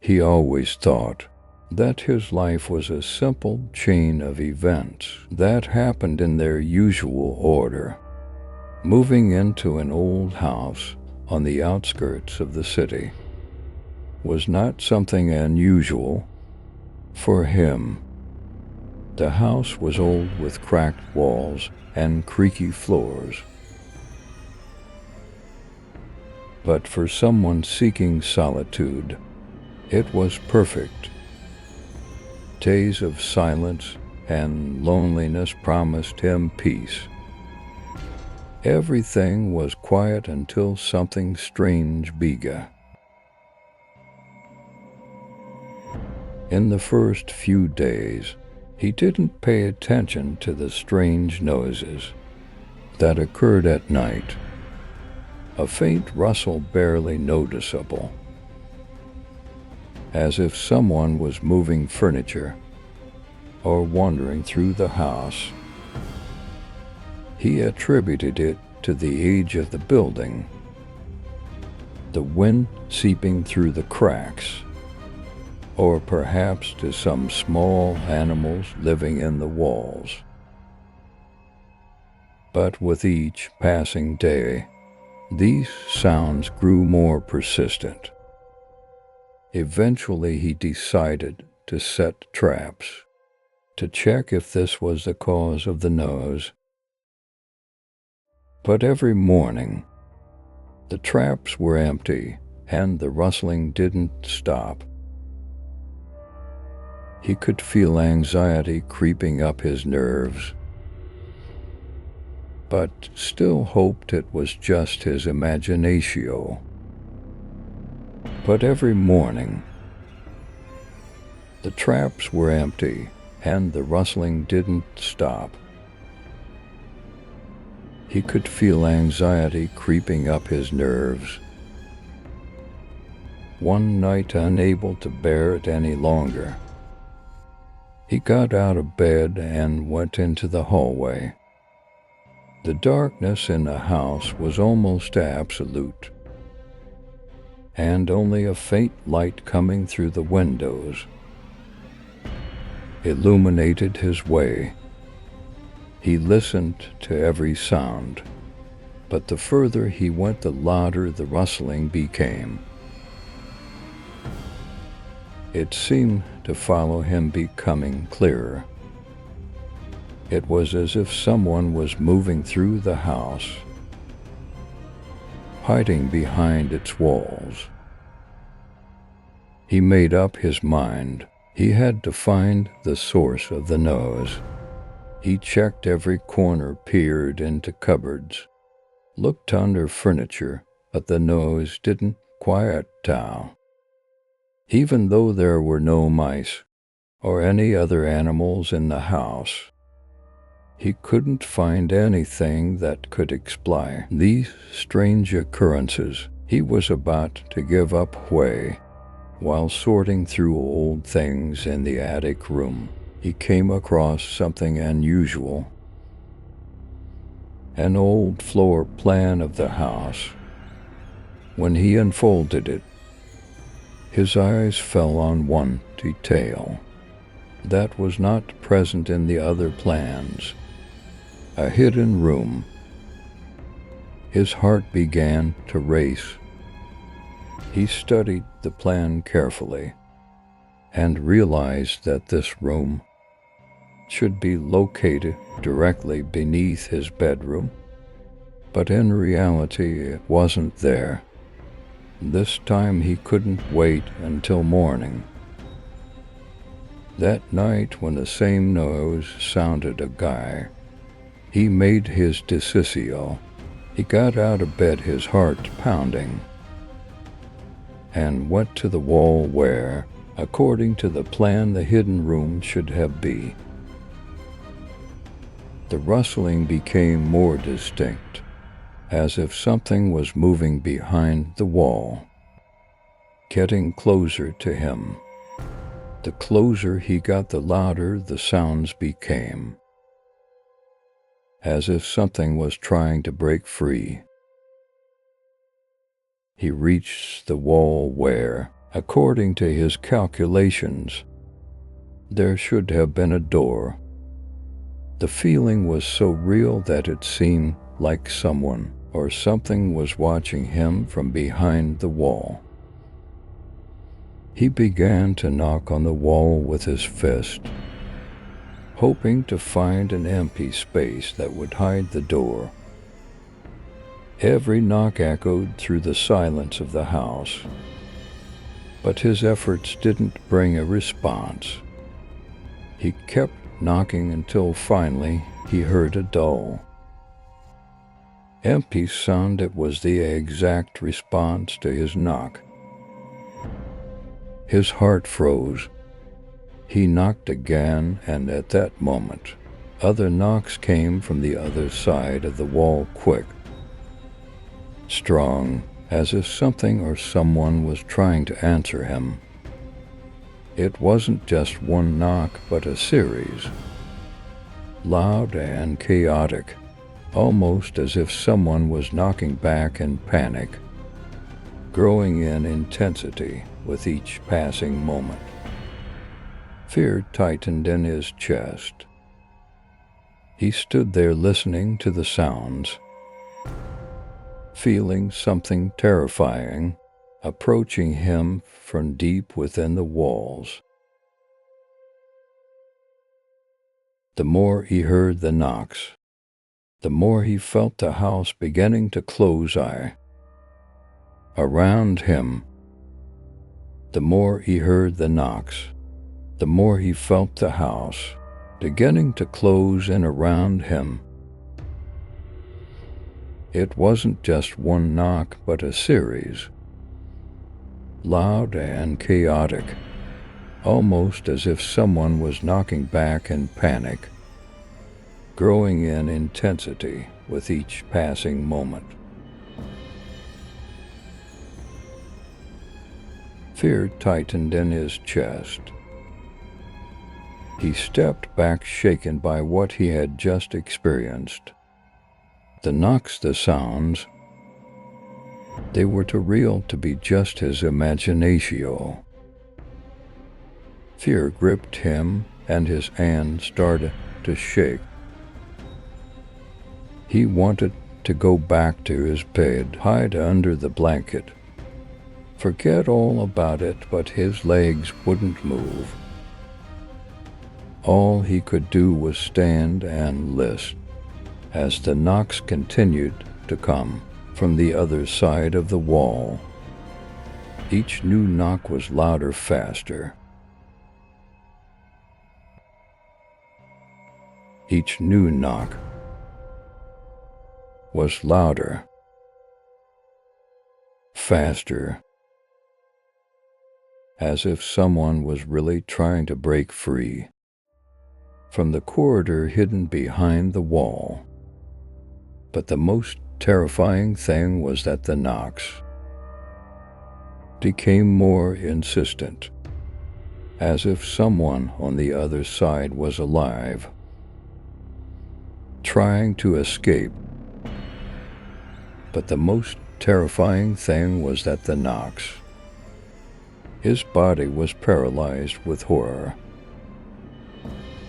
He always thought that his life was a simple chain of events that happened in their usual order. Moving into an old house on the outskirts of the city was not something unusual for him. The house was old with cracked walls and creaky floors. But for someone seeking solitude, it was perfect. Days of silence and loneliness promised him peace. Everything was quiet until something strange began. In the first few days, he didn't pay attention to the strange noises that occurred at night. A faint rustle barely noticeable, as if someone was moving furniture or wandering through the house. He attributed it to the age of the building, the wind seeping through the cracks, or perhaps to some small animals living in the walls. But with each passing day, these sounds grew more persistent. Eventually, he decided to set traps to check if this was the cause of the noise. But every morning, the traps were empty and the rustling didn't stop. He could feel anxiety creeping up his nerves, but still hoped it was just his imagination. But every morning, the traps were empty and the rustling didn't stop. He could feel anxiety creeping up his nerves. One night, unable to bear it any longer, he got out of bed and went into the hallway. The darkness in the house was almost absolute, and only a faint light coming through the windows illuminated his way. He listened to every sound, but the further he went, the louder the rustling became. It seemed to follow him, becoming clearer. It was as if someone was moving through the house, hiding behind its walls. He made up his mind. He had to find the source of the noise. He checked every corner, peered into cupboards, looked under furniture, but the noise didn't quiet down. Even though there were no mice or any other animals in the house, he couldn't find anything that could explain these strange occurrences. He was about to give up way. While sorting through old things in the attic room, he came across something unusual. An old floor plan of the house. When he unfolded it, his eyes fell on one detail that was not present in the other plans: a hidden room. His heart began to race. He studied the plan carefully and realized that this room should be located directly beneath his bedroom, but in reality it wasn't there. This time he couldn't wait until morning. That night, when the same noise sounded again, he made his decision. He got out of bed, his heart pounding, and went to the wall where, according to the plan, the hidden room should have been. The rustling became more distinct, as if something was moving behind the wall, getting closer to him. The closer he got, the louder the sounds became, as if something was trying to break free. He reached the wall where, According to his calculations, there should have been a door. The feeling was so real that it seemed like someone or something was watching him from behind the wall. He began to knock on the wall with his fist, hoping to find an empty space that would hide the door. Every knock echoed through the silence of the house, but his efforts didn't bring a response. He kept knocking until finally he heard a dull, empty sound that was the exact response to his knock. His heart froze. He knocked again, and at that moment, other knocks came from the other side of the wall, quick, strong, as if something or someone was trying to answer him. It wasn't just one knock, but a series, loud and chaotic, almost as if someone was knocking back in panic, growing in intensity with each passing moment. Fear tightened in his chest. He stood there listening to the sounds, feeling something terrifying approaching him from deep within the walls. The more he heard the knocks, the more he felt the house beginning to close in around him. The more he heard the knocks, the more he felt the house beginning to close in around him. It wasn't just one knock, but a series, loud and chaotic, almost as if someone was knocking back in panic, growing in intensity with each passing moment. Fear tightened in his chest. He stepped back, shaken by what he had just experienced. The knocks, the sounds, they were too real to be just his imagination. Fear gripped him, and his hands started to shake. He wanted to go back to his bed, hide under the blanket, forget all about it, but his legs wouldn't move. All he could do was stand and listen as the knocks continued to come from the other side of the wall. Each new knock was louder, faster. Each new knock was louder, faster, as if someone was really trying to break free from the corridor hidden behind the wall. But the most terrifying thing was that the knocks became more insistent, as if someone on the other side was alive, trying to escape. But the most terrifying thing was that the knocks, his body was paralyzed with horror.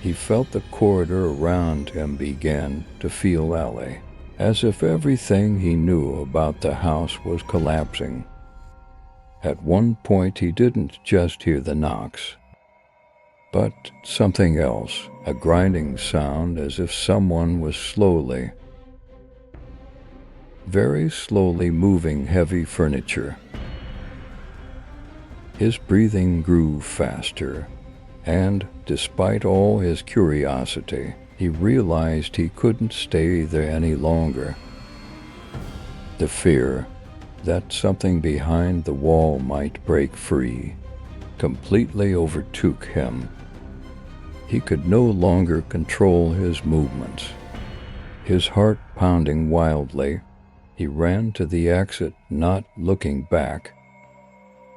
He felt the corridor around him began to feel alley, as if everything he knew about the house was collapsing. At one point he didn't just hear the knocks, but something else, a grinding sound as if someone was slowly, very slowly moving heavy furniture. His breathing grew faster, and despite all his curiosity, he realized he couldn't stay there any longer. The fear that something behind the wall might break free completely overtook him. He could no longer control his movements. His heart pounding wildly, he ran to the exit, not looking back.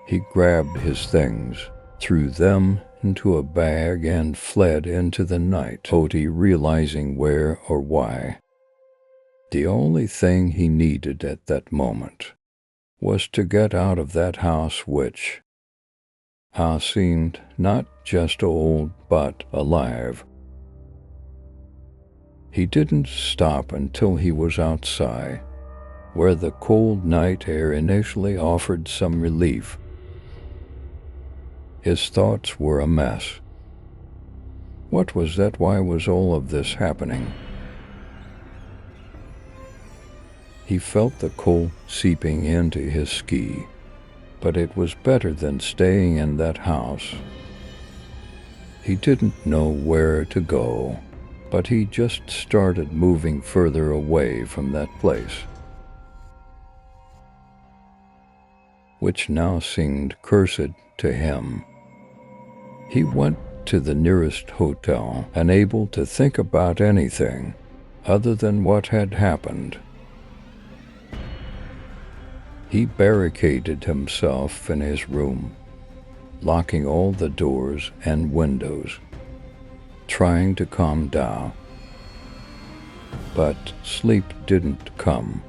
He grabbed his things, threw them into a bag, and fled into the night, totally realizing where or why. The only thing he needed at that moment was to get out of that house, which house seemed not just old but alive. He didn't stop until he was outside, where the cold night air initially offered some relief. His thoughts were a mess. What was that? Why was all of this happening? He felt the cold seeping into his ski, but it was better than staying in that house. He didn't know where to go, but he just started moving further away from that place, which now seemed cursed to him. He went to the nearest hotel, unable to think about anything other than what had happened. He barricaded himself in his room, locking all the doors and windows, trying to calm down. But sleep didn't come.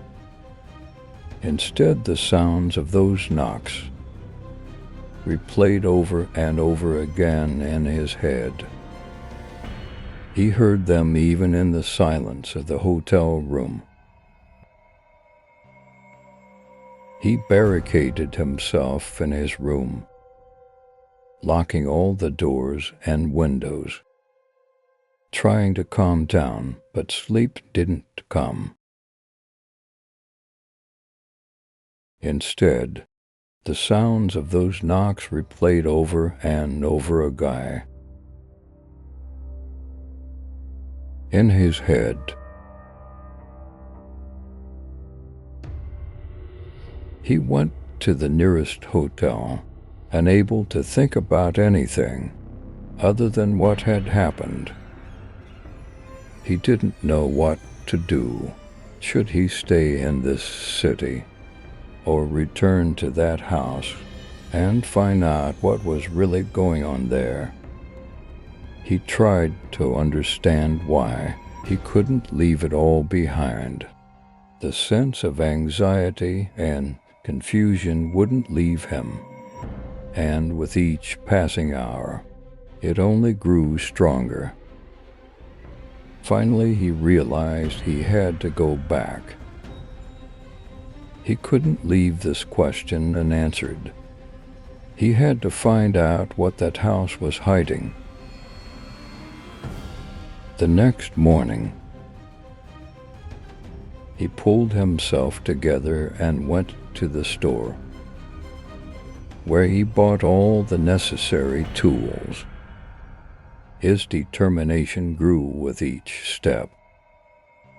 Instead, the sounds of those knocks replayed over and over again in his head. He heard them even in the silence of the hotel room. He barricaded himself in his room, locking all the doors and windows, trying to calm down, but sleep didn't come. Instead, the sounds of those knocks replayed over and over again. In his head, he went to the nearest hotel, unable to think about anything other than what had happened. He didn't know what to do. Should he stay in this city or return to that house and find out what was really going on there? He tried to understand why he couldn't leave it all behind. The sense of anxiety and confusion wouldn't leave him, and with each passing hour, it only grew stronger. Finally, he realized he had to go back. He couldn't leave this question unanswered. He had to find out what that house was hiding. The next morning, he pulled himself together and went to the store, where he bought all the necessary tools. His determination grew with each step.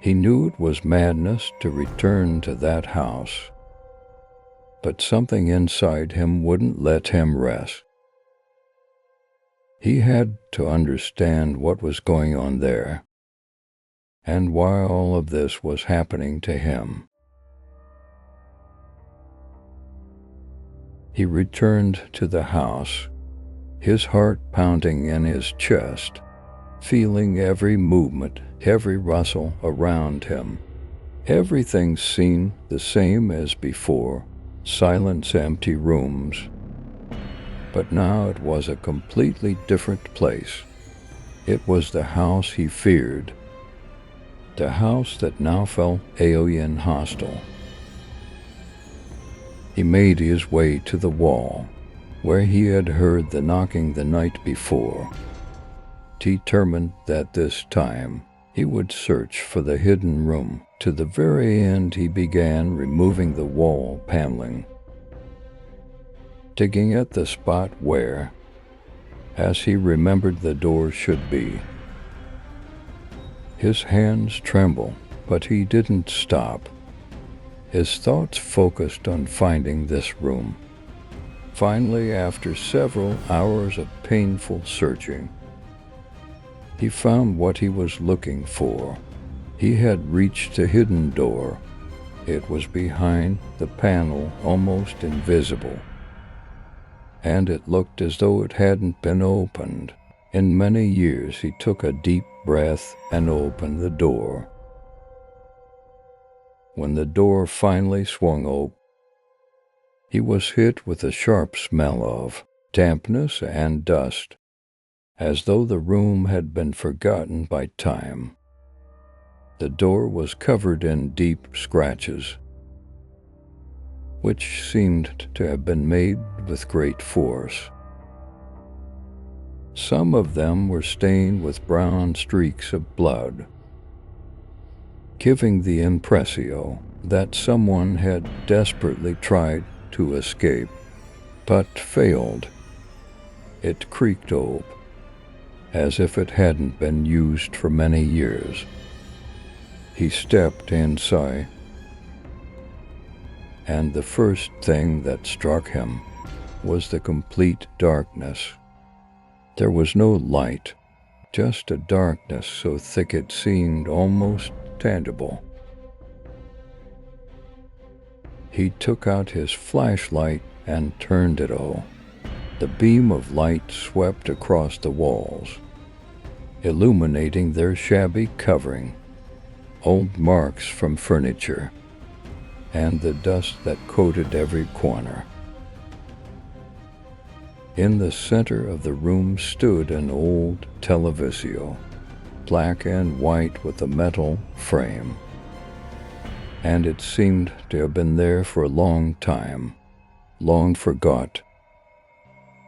He knew it was madness to return to that house, but something inside him wouldn't let him rest. He had to understand what was going on there, and why all of this was happening to him. He returned to the house, his heart pounding in his chest, feeling every movement, every rustle around him. Everything seemed the same as before, silence, empty rooms. But now it was a completely different place. It was the house he feared, the house that now felt alien, hostile. He made his way to the wall, where he had heard the knocking the night before, determined that this time he would search for the hidden room. To the very end, he began removing the wall paneling, digging at the spot where, as he remembered, the door should be. His hands trembled, but he didn't stop. His thoughts focused on finding this room. Finally, after several hours of painful searching, he found what he was looking for. He had reached a hidden door. It was behind the panel, almost invisible, and it looked as though it hadn't been opened in many years. He took a deep breath and opened the door. When the door finally swung open, he was hit with a sharp smell of dampness and dust, as though the room had been forgotten by time. The door was covered in deep scratches, which seemed to have been made with great force. Some of them were stained with brown streaks of blood, giving the impression that someone had desperately tried to escape, but failed. It creaked open, as if it hadn't been used for many years. He stepped inside, and the first thing that struck him was the complete darkness. There was no light, just a darkness so thick it seemed almost tangible. He took out his flashlight and turned it on. The beam of light swept across the walls, illuminating their shabby covering, old marks from furniture, and the dust that coated every corner. In the center of the room stood an old televisio, black and white with a metal frame, and it seemed to have been there for a long time, long forgot.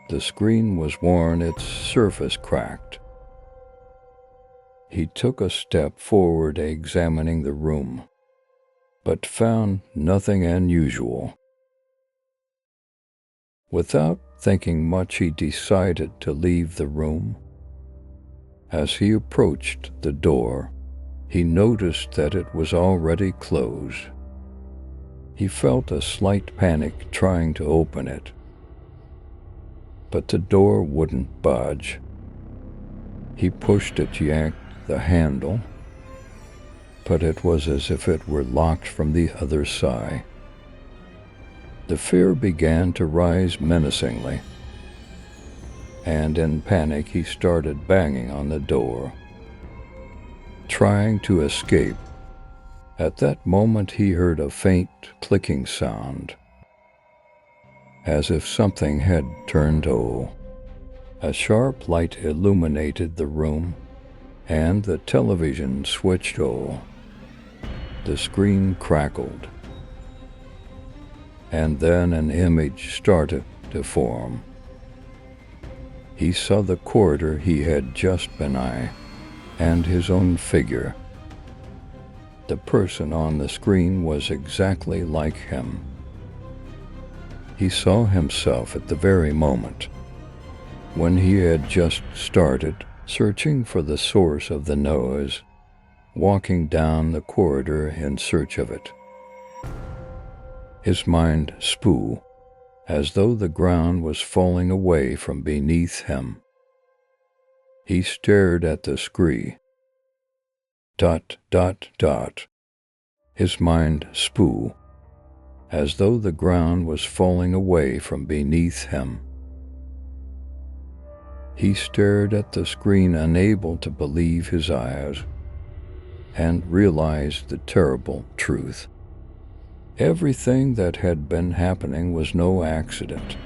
The screen was worn, its surface cracked. He took a step forward, examining the room, but found nothing unusual. Without thinking much, he decided to leave the room. As he approached the door, he noticed that it was already closed. He felt a slight panic trying to open it, but the door wouldn't budge. He pushed it, yanked the handle, but it was as if it were locked from the other side. The fear began to rise menacingly, and in panic he started banging on the door, trying to escape. At that moment he heard a faint clicking sound, as if something had turned on. A sharp light illuminated the room, and the television switched on. The screen crackled, and then an image started to form. He saw the corridor he had just been in, and his own figure. The person on the screen was exactly like him. He saw himself at the very moment when he had just started searching for the source of the noise, walking down the corridor in search of it. His mind spun, as though the ground was falling away from beneath him. He stared at the screen. ... His mind spun, as though the ground was falling away from beneath him. He stared at the screen, unable to believe his eyes, and realized the terrible truth. Everything that had been happening was no accident.